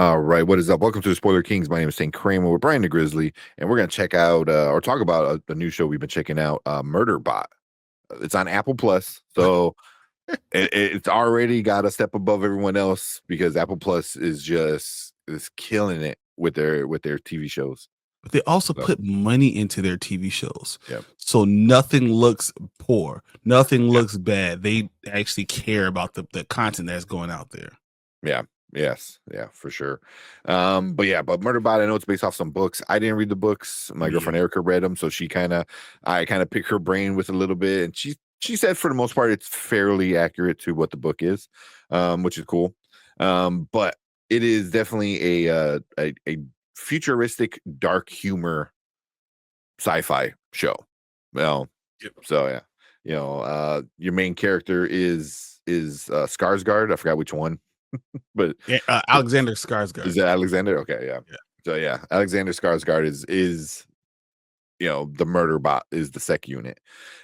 All right, what is up? Welcome to the Spoiler Kings. My name is St. Kramer with Brian the Grizzly, and we're going to check out or talk about a new show we've been checking out, Murderbot. It's on Apple Plus, so it's already got a step above everyone else because Apple Plus is killing it with their TV shows. But they also So, put money into their TV shows. yeah, So nothing looks poor. Nothing yeah, looks bad. They actually care about the content that's going out there. yeah, yes, yeah, for sure. But Murderbot, I know it's based off some books. I didn't read the books. My Yeah. girlfriend Erica read them, so I kind of pick her brain with a little bit, and she said for the most part it's fairly accurate to what the book is, which is cool. But it is definitely a futuristic dark humor sci-fi show. Well, Yep. so yeah, your main character is Skarsgård. I forgot which one, but Yeah, Alexander Skarsgård. is it Alexander? Okay, yeah. Yeah. So yeah, Alexander Skarsgård is the Murderbot is the sec unit.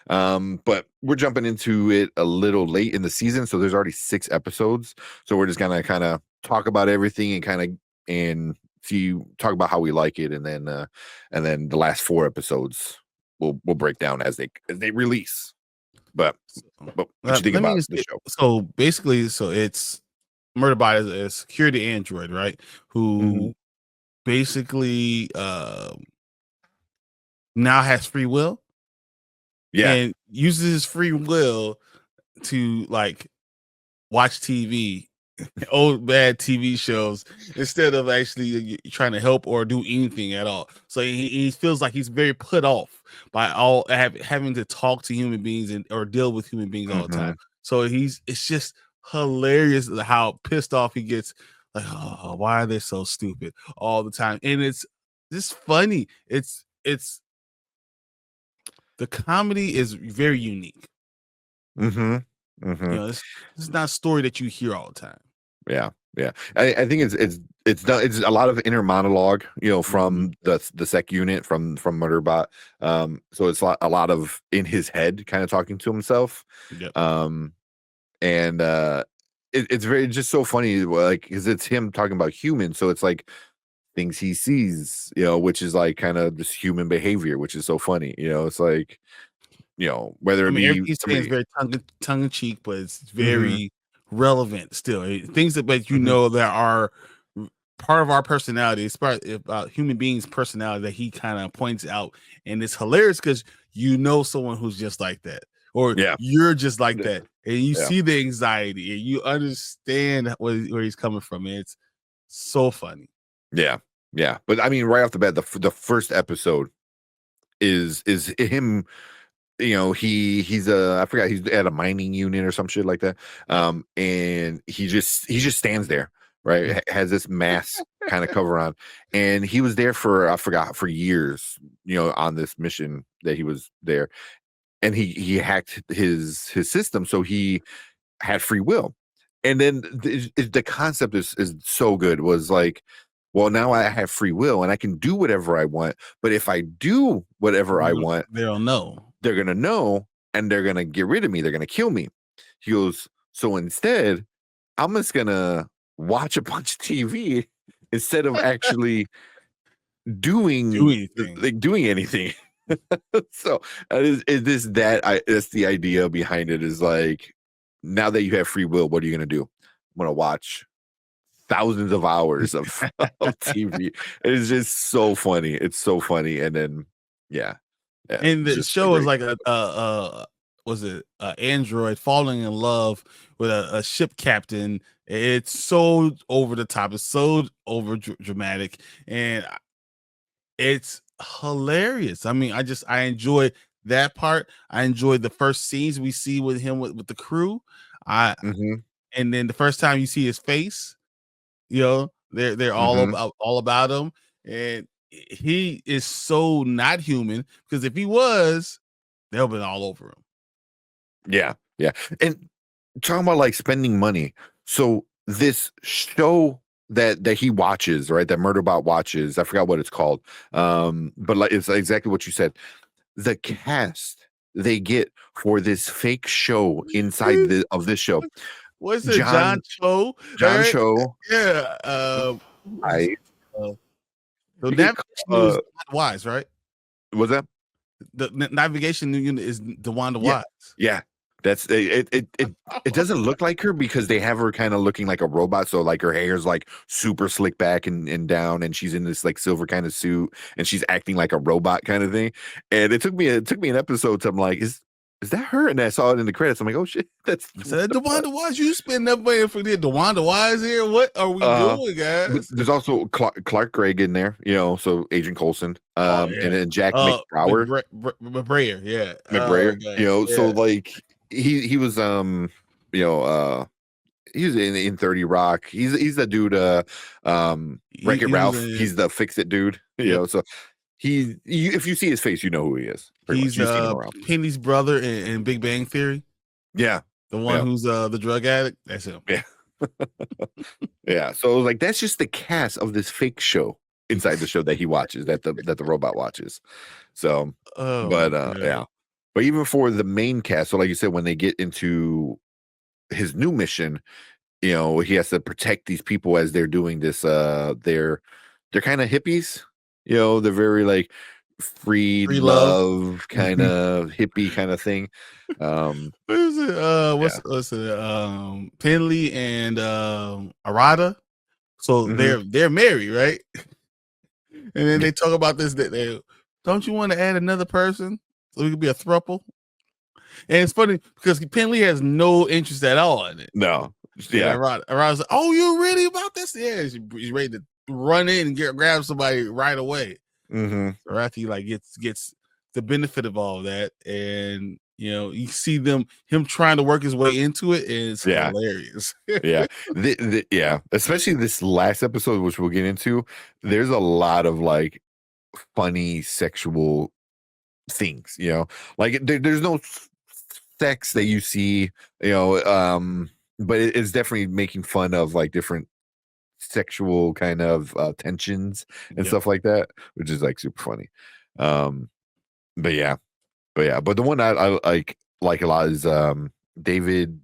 But we're jumping into it a little late in the season, so there's already 6 episodes. So we're just gonna kind of talk about everything and talk about how we like it, and then the last 4 episodes we'll break down as they release. But what you think Let me about just the show? so basically, it's Murderbot is a security android, right? Mhm. Who basically now has free will Yeah, and uses his free will to like watch TV, old bad TV shows, instead of actually trying to help or do anything at all. So he feels like he's very put off by having to talk to human beings or deal with human beings all the time. mhm. So it's just hilarious how pissed off he gets. Like, oh, why are they so stupid all the time? And it's just funny. It's the comedy is very unique. Mhm. Mhm. It's not a story that you hear all the time. Yeah, yeah. I think it's a lot of inner monologue, Mhm. from the sec unit from Murderbot. So it's a lot of in his head, kind of talking to himself. Yep. Um, and it's very just so funny, like because it's him talking about humans, so it's like things he sees, which is like kind of this human behavior, which is so funny. It's like whether I it mean, be everything he's saying is somebody. very tongue in cheek, but it's Hmm. very relevant still. Things that, but Hmm. that are part of our personality. It's part about human beings' personality that he kind of points out, and it's hilarious because someone who's just like that, or Yeah, you're just like that, and you yeah, see the anxiety, and you understand where he's coming from. And it's so funny. yeah, yeah. But I mean, right off the bat, the first episode is him. He's I forgot, he's at a mining unit or some shit like that. And he just stands there, right? Has this mask kind of cover on, and he was there for, I forgot, for years, on this mission that he was there, and he hacked his system, so he had free will. And then the concept is so good, was like, well, now I have free will and I can do whatever I want, but if I do whatever I want, They don't know. they're gonna know, and they're gonna get rid of me. They're gonna kill me. He goes, so instead, I'm just gonna watch a bunch of TV instead of actually Do doing anything. doing anything. So is this that I that's the idea behind it, is like, now that you have free will, what are you gonna do? I'm gonna watch thousands of hours of of TV. It's just so funny. It's so funny. And then yeah, yeah, And the just a show is great. like was it android falling in love with a ship captain. It's so over the top. It's so over dramatic, and it's hilarious. I mean, I enjoy that part. I enjoyed the first scenes we see with him with the crew. I Mhm, And then the first time you see his face, they're mhm. all about him, and he is so not human, because if he was, they'll been all over him. Yeah, yeah. And talking about like spending money. So this show that he watches, right? That Murderbot watches. I forgot what it's called. But like, it's exactly what you said. The cast they get for this fake show inside of this show. What's it, John John Cho? All John right, Cho. yeah. It's, I uh, the you get navigation unit is Wise, right? what's that? The navigation unit is DeWanda Yeah, Wise. yeah. That's it doesn't look like her because they have her kind of looking like a robot. So like her hair's like super slick back and down, and she's in this like silver kind of suit, and she's acting like a robot kind of thing. And it took me an episode to I'm like, is that her? And I saw it in the credits. I'm like, oh shit, that's I said, DeWanda Wise, you spend that money for the DeWanda Wise here? What are we uh doing, but guys? there's also Clark Gregg in there, so Agent Coulson, Oh and yeah. then Jack McBrower, McBrayer, yeah. Oh McBrayer, god, so yeah. like he was you know he's in 30 Rock. He's the dude Wreck-It He was Ralph. in. He's the Fix It dude, Yep. so if you see his face, you know who he is. Pretty much. He's You've seen him around. Penny's brother in Big Bang Theory. Yeah. The one Yeah. who's the drug addict. That's him. Yeah. Yeah. So like that's just the cast of this fake show inside the show that he watches, that the robot watches. So Oh but god. yeah. But even for the main cast, so like you said, when they get into his new mission, he has to protect these people as they're doing this. They're kind of hippies, they're very like free Free love. love kind of hippie kind of thing. What is it? Yeah. What's it? Penley and Arada. So Mhm. they're married, right? And then they talk about this that they don't you want to add another person so we could be a throuple? And it's funny because Penley has no interest at all in it. No. And Yeah. Arada's like, "Oh, you're ready about this?" Yeah, she's ready to run in and grab somebody right away. Mm-hmm. So after he like gets the benefit of all that, and you see him trying to work his way into it, and it's Yeah. hilarious. Yeah. Yeah. Especially this last episode, which we'll get into. There's a lot of like funny sexual things, like there's no sex that you see, but it's definitely making fun of like different sexual kind of tensions and Yep. stuff like that, which is like super funny. Um, but the one I like a lot is David.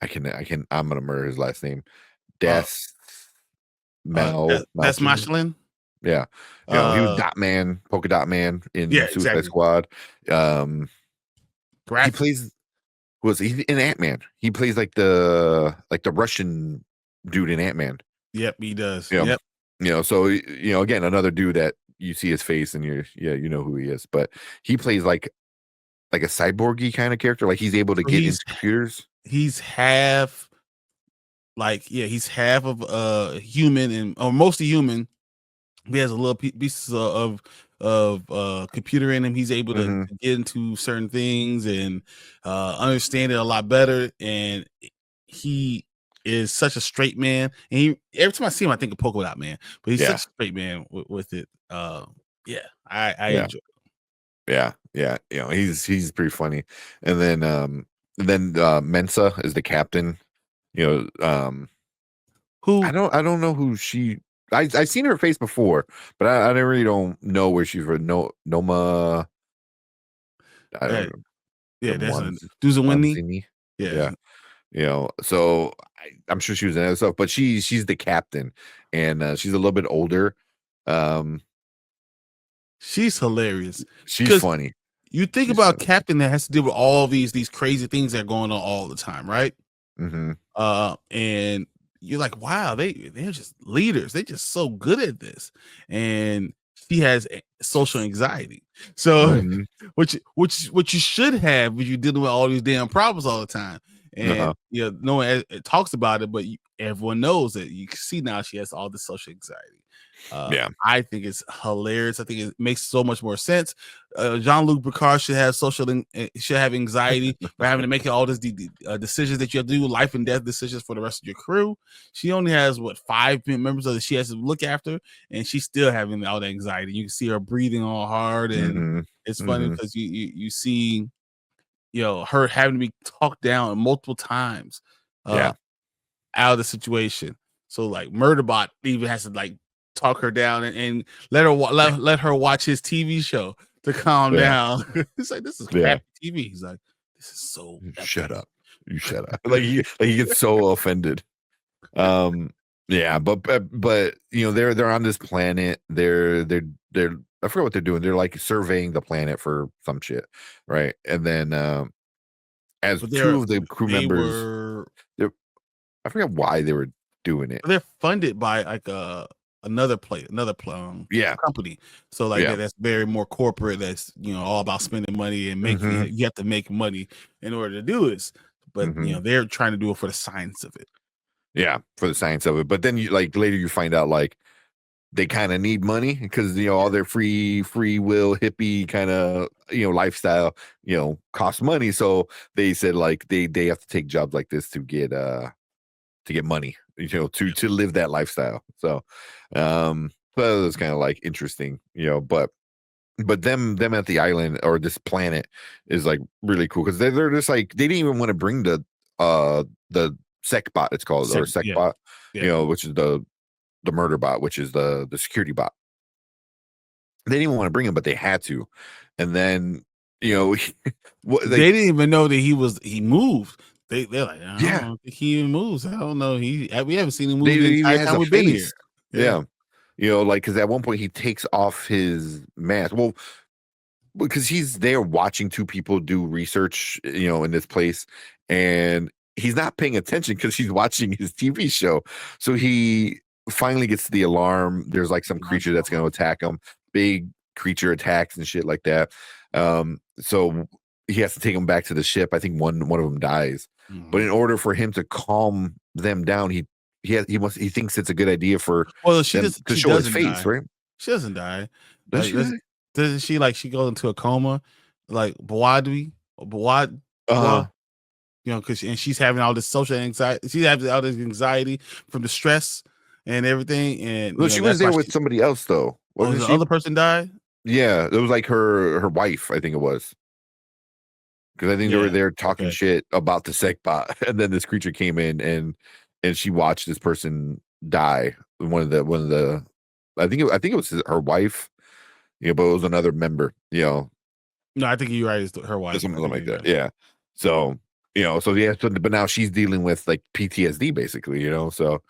I'm gonna murder his last name. Uh, Des Mal that's Malchin. Michelin. Yeah, he was Dot Man, Polka Dot Man Yeah, in Suicide exactly. Squad. He Graphic. plays was he in Ant-Man? He plays like the Russian dude in Ant-Man. Yep, he does. Yeah. Yep. So again, another dude that you see his face and you know who he is, but he plays like a cyborgy kind of character. Like he's able to So get into computers. he's half he's half of human or mostly human. He has a little pieces of computer in him. He's able to Mhm. get into certain things and understand it a lot better. And he is such a straight man. And every time I see him, I think of Polka Dot Man. But he's such Yeah. a straight man with it. Yeah, I Yeah. enjoy. Yeah. Yeah. He's pretty funny. And then Mensa is the captain. I Who don't know who she. I've seen her face before, but I really don't know where she's from. No, Noma. I uh, don't know. yeah, that's a Mwanz- Duzawini. Mwanzini. Yeah, Yeah. So I'm sure she was in other stuff, but she's the captain, and she's a little bit older. Um, she's hilarious she's because funny. you think She's about funny. Captain that has to deal with all these crazy things that are going on all the time, right? Mm-hmm. And you're like, wow, they're just leaders. They're just so good at this. And she has social anxiety. So Mm-hmm. which you should have when you're dealing with all these damn problems all the time. And Uh-huh. no one it talks about it, but everyone knows that you can see now she has all this social anxiety. Yeah. I think it's hilarious. I think it makes so much more sense. Jean-Luc Picard should have should have anxiety for having to make all these decisions that you have to do, life and death decisions for the rest of your crew. She only has 5 members of she has to look after, and she's still having all the anxiety. You can see her breathing all hard, and Mm-hmm. it's funny Mm-hmm. because you see her having to be talked down multiple times Yeah. out of the situation. So like Murderbot even has to like talk her down and let her let her watch his TV show to calm Yeah. down. It's like this is Yeah. crappy TV. He's like, this is so Shut epic. up. You shut up. Like he gets so offended. Yeah, but you know they're on this planet. They're I forget what they're doing. They're like surveying the planet for some shit, right? And then as But two of the crew they members, were they're I forget why they were doing it. they're funded by like another Yeah, company. So like yeah, that's very more corporate. That's all about spending money and making hmm you have to make money in order to do this. But hmm they're trying to do it for the science of it. yeah, for the science of it. But then you like later you find out like they kind of need money because all Yeah. their free will hippie kind of lifestyle costs money. So they said like they have to take jobs like this to get money, to live that lifestyle. So so it was kind of like interesting, but them at the island or this planet is like really cool because they're just like they didn't even want to bring the sec bot, it's called, or sec Yeah. bot, Yeah. which is the murder bot, which is the security bot. They didn't even want to bring him, but they had to. And then, what, They like, didn't even know that he moved. They're like, I yeah, don't think he even moves. I don't know. We haven't seen him move the he entire has time a we've been here. face. Yeah. Yeah. Like, because at one point he takes off his mask. Well, because he's there watching two people do research, in this place, and he's not paying attention because he's watching his TV show. So he finally gets the alarm. There's like some creature that's going to attack him. Big creature attacks and shit like that. So he has to take him back to the ship. I think one of them dies, but in Mhm. order for him to calm them down, he thinks it's a good idea for Well, them to she show his doesn't face, die. right? She doesn't die. Does Like, she die? doesn't she like she goes into a coma, like Bwadwi, Bwad, Uh, Bwa, because and she's having all this social anxiety. She's having all this anxiety from the stress and everything, and well, she was that's why there with she. somebody else though, Oh, wasn't the she? other person died. Yeah, it was like her wife, I think it was, because I think they were Yeah. there talking Okay. shit about the sec bot, and then this creature came in and she watched this person die. One of the, I think it was her wife, but it was another member, No, I think you're right. It's her or wife. I something think like you're that. right. Yeah. So, so yeah, but now she's dealing with like PTSD basically, so,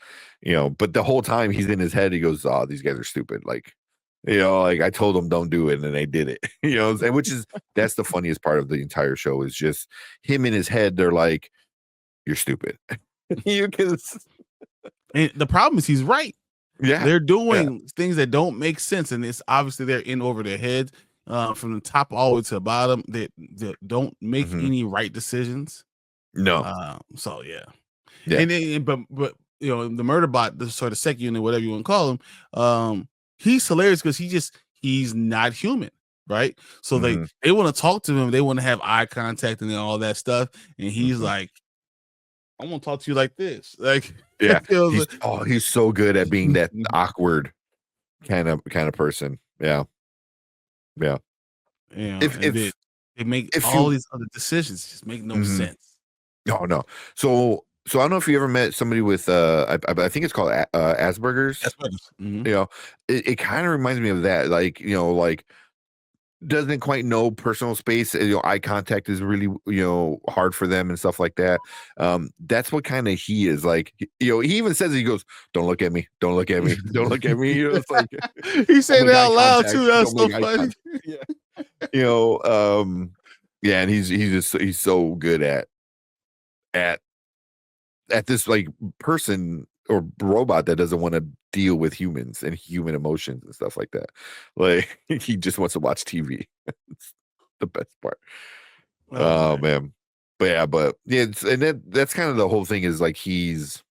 but the whole time he's in his head, he goes, oh, these guys are stupid. Like, like I told them don't do it and they did it, what I'm saying? Which is, that's the funniest part of the entire show is just him in his head. They're like, you're stupid. you can, And the problem is he's right. yeah, They're yeah. doing things that don't make sense, and it's obviously they're in over their heads from the top all the way to the bottom. That don't make hmm any right decisions. No. So yeah, Yeah. and then but the murder bot, the sort of sec unit, whatever you want to call him, he's hilarious because he's not human, right? So hmm they want to talk to him, they want to have eye contact and all that stuff, and he's hmm like, I want to talk to you like this, like Yeah. it feels like, He's so good at being that awkward kind of person. Yeah. Yeah. and If they make if all you these other decisions just make no mhm. sense. No, no. So I don't know if you ever met somebody with I think it's called That's Asperger's. what You know, it kind of reminds me of that. Like, like doesn't quite know personal space. Eye contact is really, hard for them and stuff like that. That's what kind of he is like. He even says, he goes, "Don't look at me. Don't look at me. Don't look at me." It's like, He don't said it make eye out loud contact. too. That's Don't so make eye funny. contact. Yeah. You know, yeah, and he's so good at this like person or robot that doesn't want to deal with humans and human emotions and stuff like that. Like he just wants to watch TV. It's the best part. Oh Oh man. man. But yeah, and that's kind of the whole thing is like he's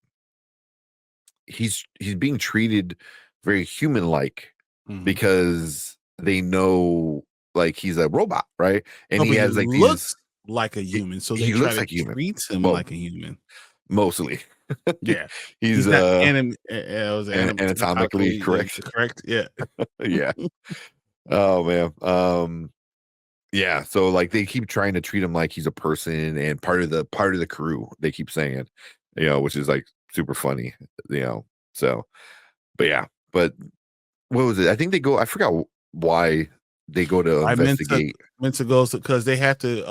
being treated very human like Mhm. because they know like he's a robot, right? And No, he but he has like these looks like a human, so they he try looks to like human. treat him Well, like a human. mostly. Yeah. He's He's not was anatomically anatomically correct. correct. Yeah. Yeah. Oh man. Yeah, so like they keep trying to treat him like he's a person and part of the crew. They keep saying, which is like super funny, you know. So, but yeah, but what was it? I think they go. I forgot why they go to I investigate. meant to go because they have to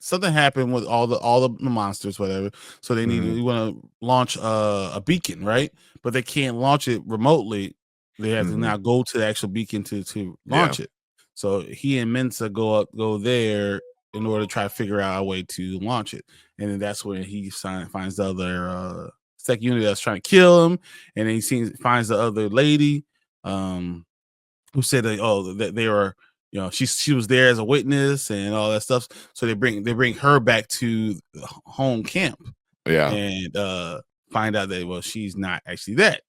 something happened with all the monsters, whatever. So they need Mhm. you want to launch a beacon, right? But they can't launch it remotely. They have to Mhm. now go to the actual beacon to Yeah. launch it. So he and Mensa go there in order to try to figure out a way to launch it. And then that's when he finds the other second unit that's trying to kill him, and then finds the other lady. Who said that that they were, she was there as a witness and all that stuff. So they bring her back to the home camp Yeah. and find out that, well, she's not actually that.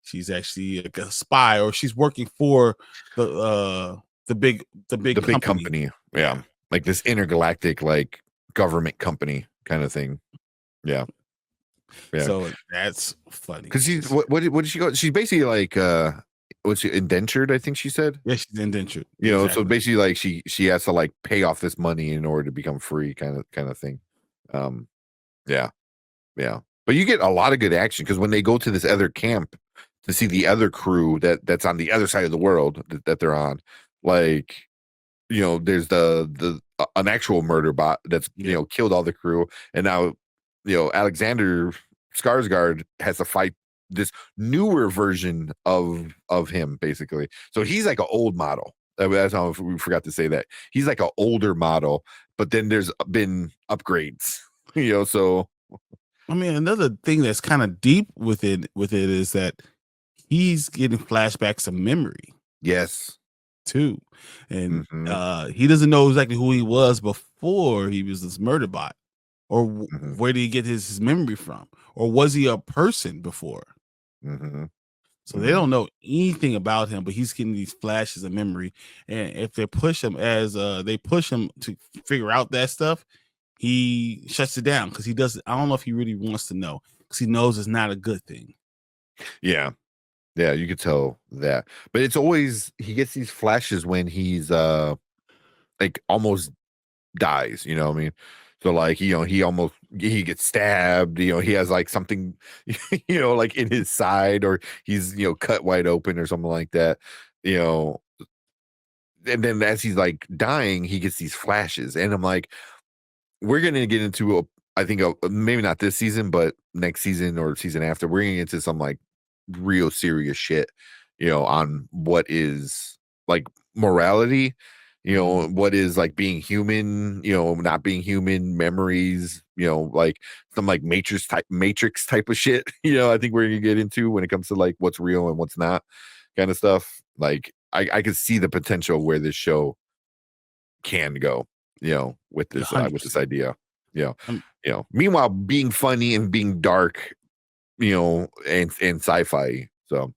She's actually like a spy, or she's working for the uh the big The big company. company. Yeah. Yeah. Like this intergalactic, like, government company kind of thing. Yeah. Yeah. So that's funny. Because she's what did she go? She's basically like what's she indentured, I think she said. Yeah, she's indentured. So Exactly. basically like she has to like pay off this money in order to become free kind of thing. Um yeah, yeah. But you get a lot of good action because when they go to this other camp to see the other crew that's on the other side of the world that they're on, like, there's an actual murder bot that's, Yeah. killed all the crew, and now, Alexander Skarsgård has to fight this newer version of him, basically. So he's like an old model. That's how we forgot to say that. He's like an older model, but then there's been upgrades, so I mean, another thing that's kind of deep with it is that he's getting flashbacks of memory yes. too. And Hmm. he doesn't know exactly who he was before he was this murder bot, or Hmm. where did he get his memory from, or was he a person before? Hmm. So they Hmm. don't know anything about him, but he's getting these flashes of memory. And if they push him they push him to figure out that stuff, he shuts it down because he doesn't. I don't know if he really wants to know, because he knows it's not a good thing. Yeah. Yeah, you could tell that. But it's always he gets these flashes when he's like almost dies, you know what I mean? So like, he gets stabbed, he has like something like in his side, or he's, cut wide open or something like that, you know, and then as he's like dying, he gets these flashes. And I'm like, we're gonna get into I think maybe not this season, but next season or season after, we're gonna get into some like real serious shit, on what is like morality, Mhm. what is like being human, not being human, memories, like some like matrix type of shit. I think we're gonna get into when it comes to like what's real and what's not kind of stuff. Like I could see the potential where this show can go, with this 100%. idea. You know, Um, Meanwhile, being funny and being dark, and sci-fi. So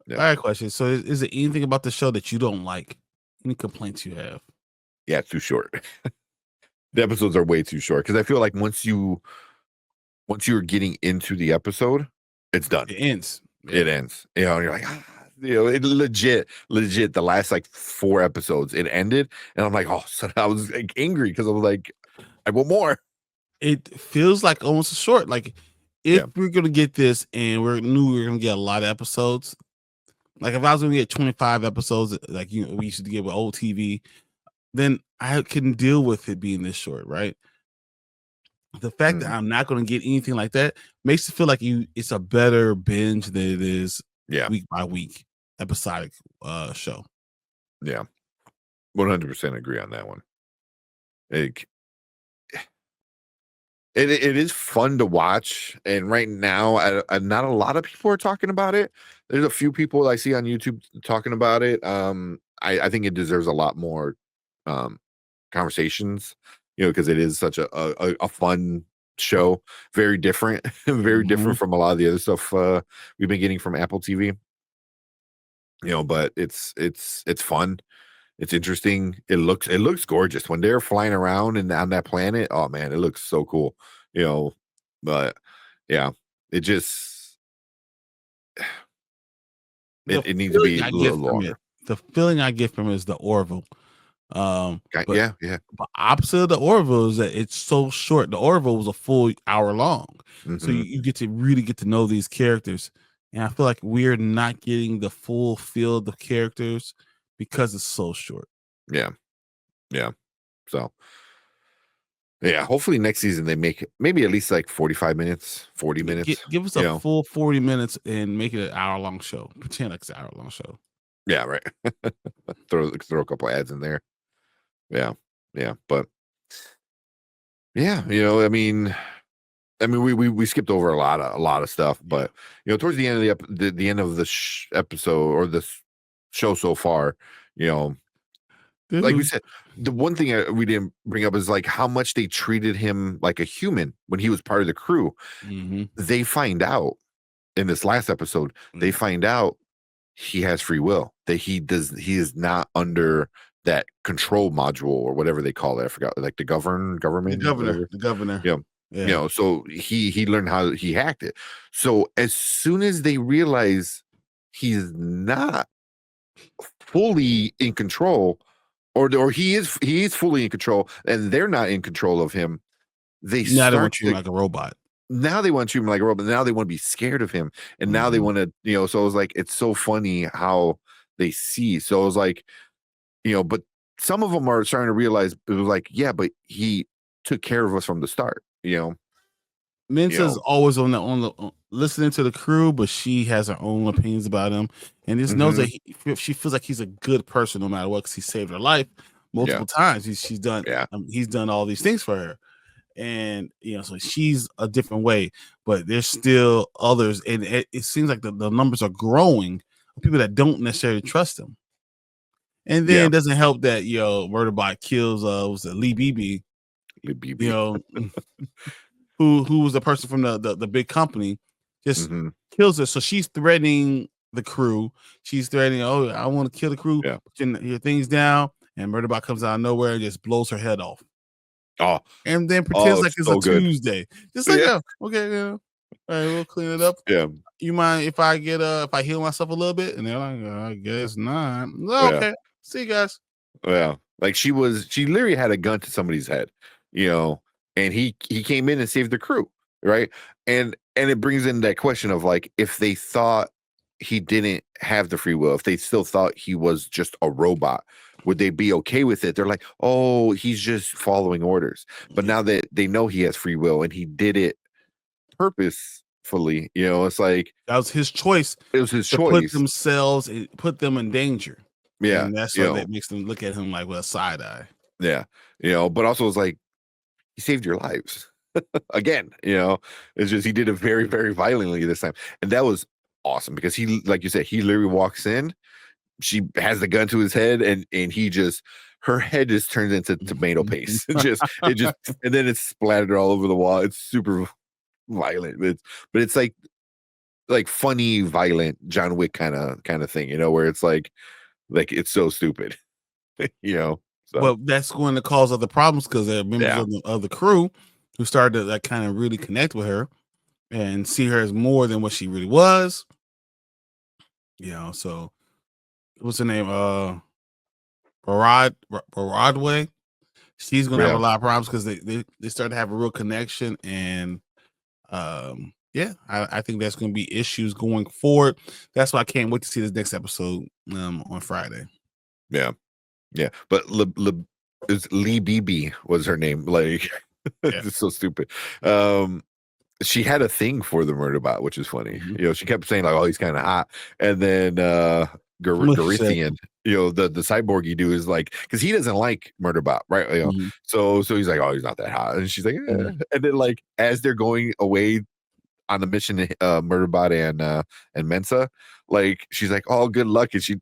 yeah, I got a question. So, is there anything about the show that you don't like? Any complaints you have? yeah, it's too short. The episodes are way too short because I feel like once you're getting into the episode, it's done. It ends. It Yeah. ends. And you're like, it legit. The last like 4 episodes, it ended, and I'm like, oh, so I was like angry because I was like, I want more. It feels like almost a short. Like, if Yeah. we're gonna get this, and we are gonna get a lot of episodes. Like, if I was gonna get 25 episodes, like we used to get with old TV, then I can deal with it being this short, right? The fact that Mhm. I'm not gonna get anything like that makes it feel like it's a better binge than it is Yeah. week by week episodic show. Yeah. 100% agree on that one. Like, it is fun to watch, and right now, not a lot of people are talking about it. There's a few people I see on YouTube talking about it. I think it deserves a lot more um, conversations, because it is such a fun show, very different, very Mhm. different from a lot of the other stuff we've been getting from Apple TV. But it's fun. It's interesting. It looks gorgeous when they're flying around and on that planet. Oh man, it looks so cool. You know, but yeah, it just The it needs to feeling be a I get little from it longer. the feeling I get from it is the Orville. But Yeah, yeah. opposite of the Orville is that it's so short. The Orville was a full hour long, so you, Hmm. you get to really get to know these characters. And I feel like we're not getting the full feel of the characters because it's so short. Yeah, yeah. So Yeah, hopefully next season they make it maybe at least like 45 minutes, 40 minutes, Give us you a know? full 40 minutes and make it an hour-long show. Pretend like it's an hour-long show. Yeah, right. Throw a couple ads in there. Yeah. Yeah, but yeah, we skipped over a lot of stuff, Yeah. but towards the end of the end of the episode or this show so far, you know, like we Dude. said, the one thing we didn't bring up is like how much they treated him like a human when he was part of the crew. Mhm. They find out in this last episode, they Yeah. find out he has free will, that he is not under that control module or whatever they call it. I forgot, like the government, whatever. The governor. Yeah. Yeah. So he learned how he hacked it. So as soon as they realize he's not fully in control, or he is fully in control and they're not in control of him, they Now they start want you to like a robot. now they want to treat him like a robot. Now they want to be scared of him. And now they Mhm. want to, so it was like it's so funny how they see. So it was like, but some of them are starting to realize it was like, yeah, but he took care of us from the start, you Mensa's know. always on listening to the crew, but she has her own opinions about him, and just knows that Mhm. she feels like he's a good person no matter what, because he saved her life Yeah. multiple times. She's done Yeah. he's done all these things for her, and so she's a different way. But there's still others, and it seems like the numbers are growing of people that don't necessarily trust him. And then Yeah. it doesn't help that Murderbot kills was it Lee Beebe, Lil you BB. know, who was the person from the big company, just Mhm. kills her. So she's threatening the crew. She's threatening, oh, I want to kill the crew, Yeah. put your things down, and Murderbot comes out of nowhere and just blows her head off. Oh, And then pretends oh, like it's a so good. Tuesday. Just like, Yeah. oh, okay, all right, we'll clean it up. Yeah. You mind if I if I heal myself a little bit? And they're like, I guess not. "Oh, Yeah. okay. See you guys. Yeah. Like she literally had a gun to somebody's head, you know, and he came in and saved the crew, right? And it brings in that question of like if they thought he didn't have the free will, if they still thought he was just a robot, would they be okay with it? They're like, "Oh, he's just following orders." But Yeah. now that they know he has free will and he did it purposefully, it's like That was his choice it was his to put choice. themselves, put them in danger. Yeah, And that's what that makes them look at him like with a side eye. yeah, but also it's like he saved your lives again. It's just he did it very, very violently this time, and that was awesome because he, like you said, he literally walks in. She has the gun to his head, and he just her head just turns into tomato paste. It just and then it's splattered all over the wall. It's super violent. But it's like funny, violent John Wick kind of thing, where it's like it's so stupid, So Well, that's going to cause other problems because there are members yeah, of the crew who started to like kind of really connect with her and see her as more than what she really was. So what's her name? Broadway. She's gonna have a yeah, lot of problems because they start to have a real connection, and yeah, I think that's gonna be issues going forward. That's why I can't wait to see this next episode on Friday. yeah. Yeah, but it's Lee BB was her name. Like Yeah. it's so stupid. She had a thing for the Murderbot, which is funny. Mhm. She kept saying like, "Oh, he's kind of hot," and then What she said. Garithian, the cyborgy dude is like, because he doesn't like Murderbot, right? Mhm. So he's like, "Oh, he's not that hot," and she's like, Mhm. and then like as they're going away on the mission, Murderbot and Mensa, like she's like, "Oh, good luck," and she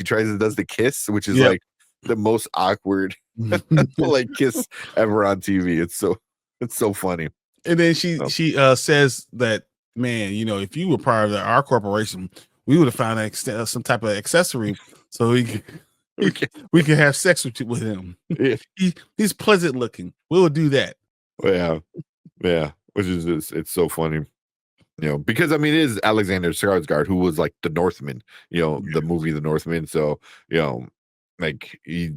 tries and does the kiss, which is Yep. like the most awkward like kiss ever on TV. It's so funny. And then So, she says that, man, if you were part of our corporation, we would have found some type of accessory so okay. we could have sex with him. Yeah, He's pleasant looking. We'll do that. yeah, yeah. Which is just, it's so funny. Because I mean, it is Alexander Skarsgård who was like the Northman. The Yeah. movie The Northman. So like He's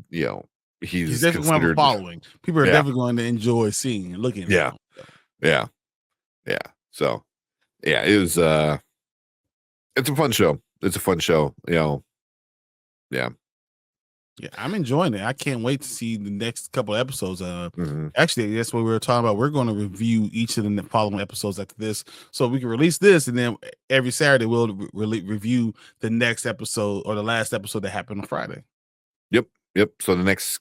he's definitely gonna have a considered. following. People are Yeah, definitely going to enjoy seeing and looking at yeah, him. So, yeah, yeah. So yeah, it was. It's a fun show. It's a fun show. Yeah. Yeah, I'm enjoying it. I can't wait to see the next couple of episodes. Mhm. Actually, that's what we were talking about. We're going to review each of the following episodes after this, so we can release this, and then every Saturday we'll review the next episode or the last episode that happened on Friday. Yep, yep. So the next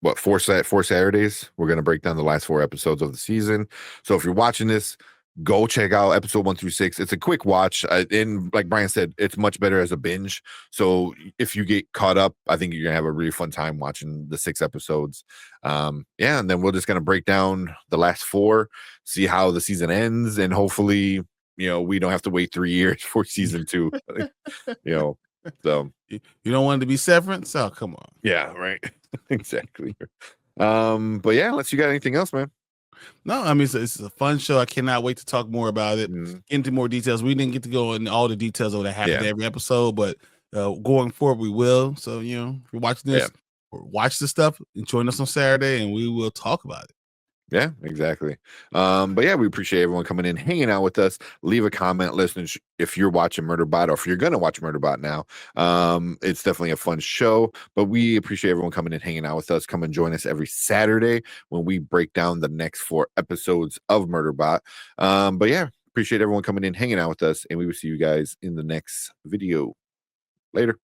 what four Saturdays, we're gonna break down the last 4 episodes of the season. So if you're watching this, go check out episode 1 through 6. It's a quick watch, and like Brian said, it's much better as a binge. So if you get caught up, I think you're gonna have a really fun time watching the 6 episodes. Yeah, and then we're just gonna break down the last 4, see how the season ends, and hopefully, we don't have to wait 3 years for season 2. you know, so You don't want it to be Severance? Oh, come on. yeah, right. Exactly. But yeah, unless you got anything else, man. No, I mean it's a fun show. I cannot wait to talk more about it, Mhm. get into more details. We didn't get to go into all the details of what happened Yeah, to every episode, but going forward we will. So if you're watching yeah, this, or watch the stuff, and join us on Saturday, and we will talk about it. yeah, exactly. But yeah, we appreciate everyone coming in, hanging out with us. Leave a comment, listen if you're watching Murderbot, or if you're gonna watch Murderbot now. It's definitely a fun show, but we appreciate everyone coming in, hanging out with us. Come and join us every Saturday when we break down the next 4 episodes of Murderbot. But yeah, appreciate everyone coming in, hanging out with us, and we will see you guys in the next video. Later.